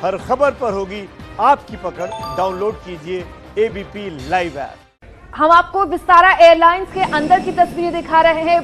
हर खबर पर होगी आपकी पकड़। डाउनलोड कीजिए एबीपी लाइव ऐप। हम आपको विस्तारा एयरलाइंस के अंदर की तस्वीरें दिखा रहे हैं।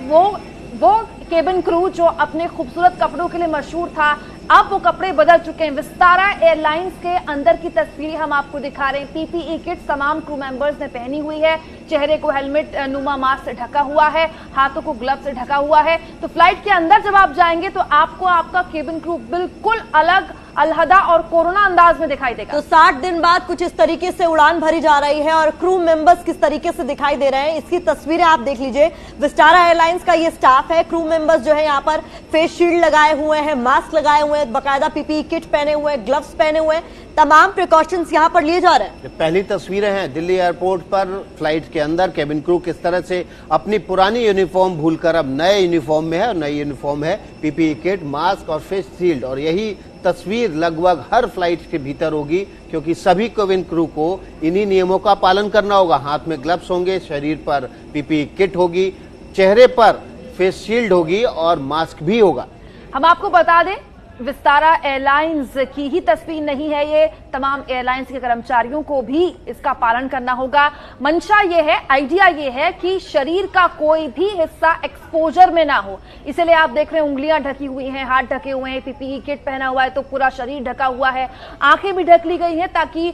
वो केबिन क्रू जो अपने खूबसूरत कपड़ों के लिए मशहूर था, अब वो कपड़े बदल चुके हैं। विस्तारा एयरलाइंस के अंदर की तस्वीरें हम आपको दिखा रहे हैं। पीपीई किट तमाम क्रू मेंबर्स ने पहनी हुई है। चेहरे को हेलमेट नुमा मास्क से ढका हुआ है, हाथों को ग्लव से ढका हुआ है। तो फ्लाइट के अंदर जब आप जाएंगे तो आपको आपका केबिन क्रू बिल्कुल अलग, अलहदा और कोरोना अंदाज में दिखाई देगा। तो 60 दिन बाद कुछ इस तरीके से उड़ान भरी जा रही है और क्रू मेंबर्स किस तरीके से दिखाई दे रहे हैं, इसकी तस्वीरें आप देख लीजिए। विस्तारा एयरलाइंस का ये स्टाफ है। क्रू मेंबर्स जो है यहाँ पर फेस शील्ड लगाए हुए हैं, मास्क लगाए हुए हैं, बाकायदा पीपीई किट पहने हुए हैं, ग्लव्स पहने हुए हैं, तमाम प्रिकॉशंस यहाँ पर लिए जा रहे हैं। पहली तस्वीरें हैं दिल्ली एयरपोर्ट पर फ्लाइट के अंदर केबिन क्रू किस तरह से अपनी पुरानी यूनिफॉर्म भूलकर अब नए यूनिफॉर्म में है। और नई यूनिफॉर्म है पीपीई किट, मास्क और फेस शील्ड। और यही तस्वीर लगभग हर फ्लाइट के भीतर होगी, क्योंकि सभी केबिन क्रू को इन्हीं नियमों का पालन करना होगा। हाथ में ग्लव्स होंगे, शरीर पर पीपीई किट होगी, चेहरे पर फेस शील्ड होगी और मास्क भी होगा। हम आपको बता दें, विस्तारा एयरलाइंस की ही तस्वीर नहीं है ये, तमाम एयरलाइंस के कर्मचारियों को भी इसका पालन करना होगा। मंशा ये है, आइडिया ये है कि शरीर का कोई भी हिस्सा एक्सपोजर में ना हो। इसलिए आप देख रहे हैं उंगलियां ढकी हुई हैं, हाथ ढके हुए हैं, पीपीई किट पहना हुआ है तो पूरा शरीर ढका हुआ है, आंखें भी ढक ली गई हैं ताकि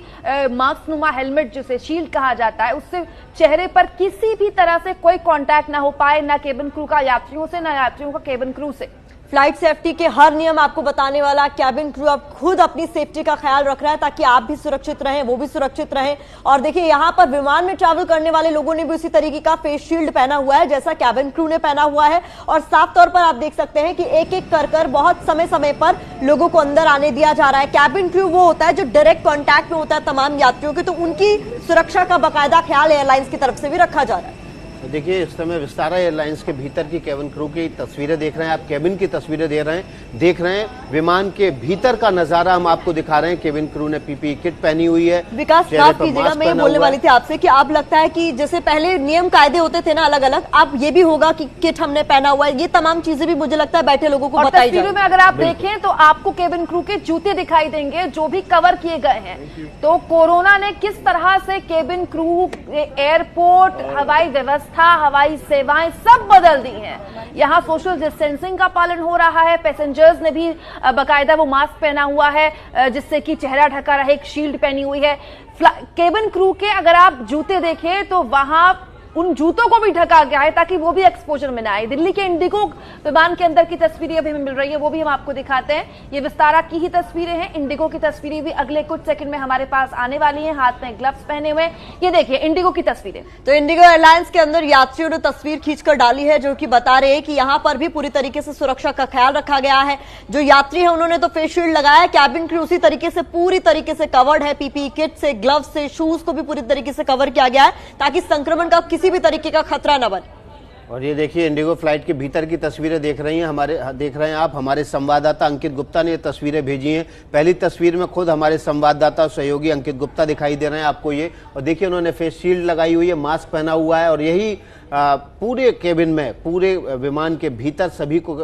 मास्क नुमा हेलमेट जिसे शील्ड कहा जाता है उससे चेहरे पर किसी भी तरह से कोई कॉन्टैक्ट ना हो पाए, ना केबिन क्रू का यात्रियों से, ना यात्रियों का केबिन क्रू से। फ्लाइट सेफ्टी के हर नियम आपको बताने वाला कैबिन क्रू अब खुद अपनी सेफ्टी का ख्याल रख रहा है ताकि आप भी सुरक्षित रहें, वो भी सुरक्षित रहें। और देखिए यहाँ पर विमान में ट्रैवल करने वाले लोगों ने भी उसी तरीके का फेस शील्ड पहना हुआ है जैसा कैबिन क्रू ने पहना हुआ है। और साफ तौर पर आप देख सकते हैं कि एक एक कर बहुत समय समय पर लोगों को अंदर आने दिया जा रहा है। कैबिन क्रू वो होता है जो डायरेक्ट कॉन्टैक्ट में होता है तमाम यात्रियों के, तो उनकी सुरक्षा का बाकायदा ख्याल एयरलाइंस की तरफ से भी रखा जा रहा है। देखिए इस समय विस्तारा एयरलाइंस के भीतर की केबिन क्रू की तस्वीरें देख रहे हैं आप, केबिन की तस्वीरें देख रहे हैं। विमान के भीतर का नजारा हम आपको दिखा रहे हैं। केबिन क्रू ने पीपीई किट पहनी हुई है। विकास माफ कीजिएगा, मैं ये बोलने वाली थी आपसे कि आप लगता है कि जैसे पहले नियम कायदे होते थे ना अलग अलग, अब ये भी होगा कि किट हमने पहना हुआ है, ये तमाम चीजें भी मुझे लगता है बैठे लोगों को बताई जाए। तस्वीरों में अगर आप देखें तो आपको केबिन क्रू के जूते दिखाई देंगे जो भी कवर किए गए हैं। तो कोरोना ने किस तरह से केबिन क्रू, एयरपोर्ट, हवाई व्यवस्था, हवाई सेवाएं सब बदल दी हैं। यहाँ सोशल डिस्टेंसिंग का पालन हो रहा है। पैसेंजर्स ने भी बाकायदा वो मास्क पहना हुआ है जिससे कि चेहरा ढका रहे, एक शील्ड पहनी हुई है। केबिन क्रू के अगर आप जूते देखें तो वहां उन जूतों को भी ढका गया है ताकि वो भी एक्सपोजर में ना आए। दिल्ली के इंडिगो विमान के अंदर की तस्वीरें अभी हमें मिल रही है, वो भी हम आपको दिखाते हैं। ये विस्तारा की ही तस्वीरें हैं। इंडिगो की तस्वीरें भी अगले कुछ सेकंड में हमारे पास आने वाली हैं। हाथ में ग्लव्स पहने हुए, ये देखिए इंडिगो की तस्वीरें। तो इंडिगो एयरलाइंस के अंदर यात्रियों ने तस्वीर खींचकर डाली है जो कि बता रहे हैं कि यहाँ पर भी पूरी तरीके से सुरक्षा का ख्याल रखा गया है। जो यात्री है उन्होंने तो फेस शील्ड लगाया, कैबिन क्रू उसी तरीके से पूरी तरीके से कवर्ड है, पीपीई किट से, ग्लव्स से, शूज को भी पूरी तरीके से कवर किया गया है ताकि संक्रमण का किसी भी तरीके का खतरा न बने। और ये देखिए इंडिगो फ्लाइट के भीतर की तस्वीरें देख रहे हैं आप। हमारे संवाददाता अंकित गुप्ता ने ये तस्वीरें भेजी हैं। पहली तस्वीर में खुद हमारे संवाददाता सहयोगी अंकित गुप्ता दिखाई दे रहे हैं आपको ये। और देखिए उन्होंने फेस शील्ड लगाई हुई है, मास्क पहना हुआ है। और यही पूरे केबिन में, पूरे विमान के भीतर सभी को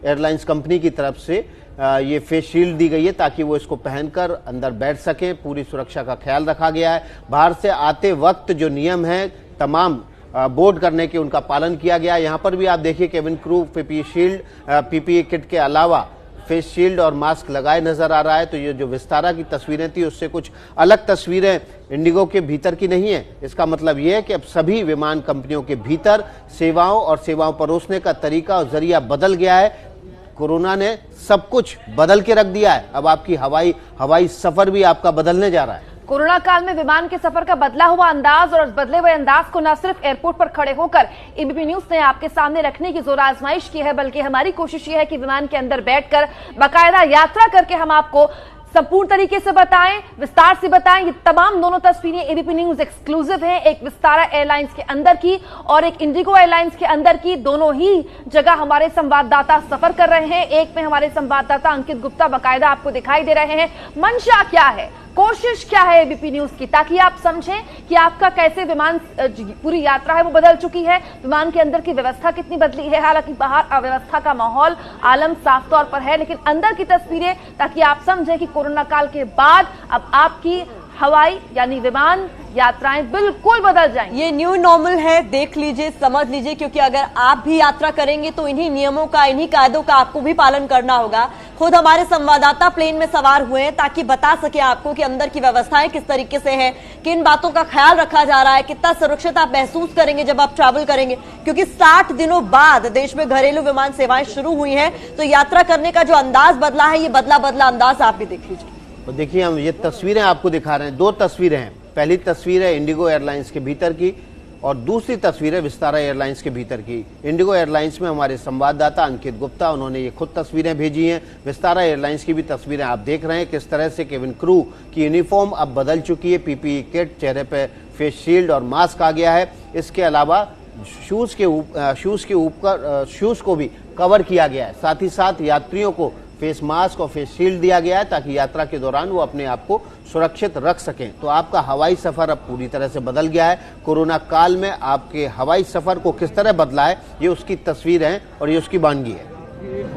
एयरलाइंस कंपनी की तरफ से ये फेस शील्ड दी गई है ताकि वो इसको पहनकर अंदर बैठ सके। पूरी सुरक्षा का ख्याल रखा गया है। बाहर से आते वक्त जो नियम है तमाम बोर्ड करने के, उनका पालन किया गया। यहाँ पर भी आप देखिए केबिन क्रू पीपीई किट के अलावा फेस शील्ड और मास्क लगाए नजर आ रहा है। तो ये जो विस्तारा की तस्वीरें थी उससे कुछ अलग तस्वीरें इंडिगो के भीतर की नहीं है। इसका मतलब ये है कि अब सभी विमान कंपनियों के भीतर सेवाओं और सेवाओं परोसने का तरीका और जरिया बदल गया है। कोरोना ने सब कुछ बदल के रख दिया है। अब आपकी हवाई सफर भी आपका बदलने जा रहा है। कोरोना काल में विमान के सफर का बदला हुआ अंदाज और उस बदले हुए अंदाज को न सिर्फ एयरपोर्ट पर खड़े होकर एबीपी न्यूज ने आपके सामने रखने की जोर आजमाइश की है, बल्कि हमारी कोशिश ये है कि विमान के अंदर बैठकर बाकायदा यात्रा करके हम आपको संपूर्ण तरीके से बताएं, विस्तार से बताएं। ये तमाम दोनों तस्वीरें एबीपी न्यूज एक्सक्लूसिव हैं, एक विस्तारा एयरलाइंस के अंदर की और एक इंडिगो एयरलाइंस के अंदर की। दोनों ही जगह हमारे संवाददाता सफर कर रहे हैं। एक में हमारे संवाददाता अंकित गुप्ता बाकायदा आपको दिखाई दे रहे हैं। मंशा क्या है, कोशिश क्या है एबीपी न्यूज की, ताकि आप समझें कि आपका कैसे विमान पूरी यात्रा है वो बदल चुकी है, विमान के अंदर की व्यवस्था कितनी बदली है। हालांकि बाहर अव्यवस्था का माहौल आलम साफ तौर पर है, लेकिन अंदर की तस्वीरें, ताकि आप समझें कि कोरोना काल के बाद अब आपकी हवाई यानी विमान यात्राएं बिल्कुल बदल जाएंगी। ये न्यू नॉर्मल है, देख लीजिए, समझ लीजिए, क्योंकि अगर आप भी यात्रा करेंगे तो इन्हीं नियमों का, इन्हीं कायदों का आपको भी पालन करना होगा। खुद हमारे संवाददाता प्लेन में सवार हुए हैं ताकि बता सके आपको कि अंदर की व्यवस्थाएं किस तरीके से है, किन बातों का ख्याल रखा जा रहा है, कितना सुरक्षित आप महसूस करेंगे जब आप ट्रैवल करेंगे, क्योंकि 60 दिनों बाद देश में घरेलू विमान सेवाएं शुरू हुई हैं। तो यात्रा करने का जो अंदाज बदला है, ये बदला अंदाज आप भी देख लीजिए। और देखिए, हम ये तस्वीरें आपको दिखा रहे हैं, दो तस्वीरें हैं। पहली तस्वीर है इंडिगो एयरलाइंस के भीतर की और दूसरी तस्वीर है विस्तारा एयरलाइंस के भीतर की। इंडिगो एयरलाइंस में हमारे संवाददाता अंकित गुप्ता, उन्होंने ये खुद तस्वीरें भेजी हैं। विस्तारा एयरलाइंस की भी तस्वीरें आप देख रहे हैं, किस तरह से केबिन क्रू की यूनिफॉर्म अब बदल चुकी है। पीपीई किट, चेहरे पे फेस शील्ड और मास्क आ गया है। इसके अलावा शूज को भी कवर किया गया है। साथ ही साथ यात्रियों को फेस मास्क और फेस शील्ड दिया गया है ताकि यात्रा के दौरान वो अपने आप को सुरक्षित रख सकें। तो आपका हवाई सफर अब पूरी तरह से बदल गया है। कोरोना काल में आपके हवाई सफर को किस तरह बदला है, ये उसकी तस्वीर है और ये उसकी वानगी है।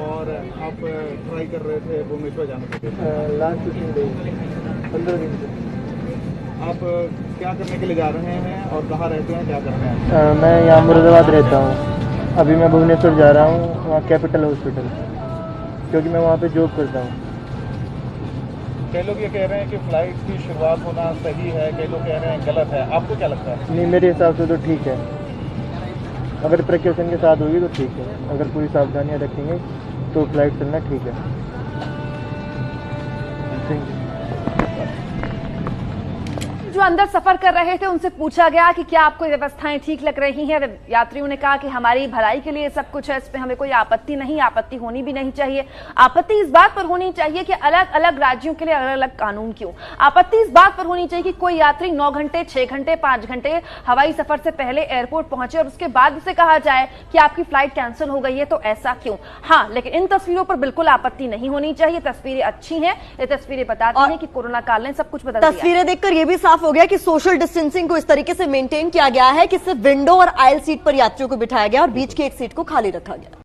और आप ट्राई कर रहे थे भुवनेश्वर जाने के लिए, लास्ट 15 दिन से आप क्या करने के लिए जा रहे हैं और कहाँ रहते हैं, क्या कर रहे हैं? मैं यहाँ मुरादाबाद रहता हूँ। अभी मैं भुवनेश्वर जा रहा हूँ, वहाँ कैपिटल हॉस्पिटल, क्योंकि मैं वहाँ पे जॉब करता हूँ। कई लोग ये कह रहे हैं कि फ्लाइट की शुरुआत होना सही है, कई लोग कह रहे हैं गलत है, आपको क्या लगता है? नहीं, मेरे हिसाब से तो ठीक है। अगर प्रिकॉशन के साथ होगी तो ठीक है, अगर पूरी सावधानियाँ रखेंगे तो फ्लाइट चलना ठीक है। Thank you. जो अंदर सफर कर रहे थे उनसे पूछा गया कि क्या आपको व्यवस्थाएं ठीक लग रही हैं। यात्रियों ने कहा कि हमारी भलाई के लिए सब कुछ है, इसमें हमें कोई आपत्ति नहीं, आपत्ति होनी भी नहीं चाहिए। आपत्ति इस बात पर होनी चाहिए कि अलग अलग राज्यों के लिए अलग अलग कानून क्यों। आपत्ति इस बात पर होनी चाहिए कि कोई यात्री 9 घंटे, 6 घंटे, 5 घंटे हवाई सफर से पहले एयरपोर्ट पहुंचे और उसके बाद उसे कहा जाए कि आपकी फ्लाइट कैंसिल हो गई है, तो ऐसा क्यों। हाँ, लेकिन इन तस्वीरों पर बिल्कुल आपत्ति नहीं होनी चाहिए। तस्वीरें अच्छी हैं, ये तस्वीरें बताती हैं कि कोरोना काल ने सब कुछ बदल दिया। तस्वीरें देखकर ये भी साफ हो गया कि सोशल डिस्टेंसिंग को इस तरीके से मेंटेन किया गया है कि सिर्फ विंडो और आयल सीट पर यात्रियों को बिठाया गया और बीच की एक सीट को खाली रखा गया।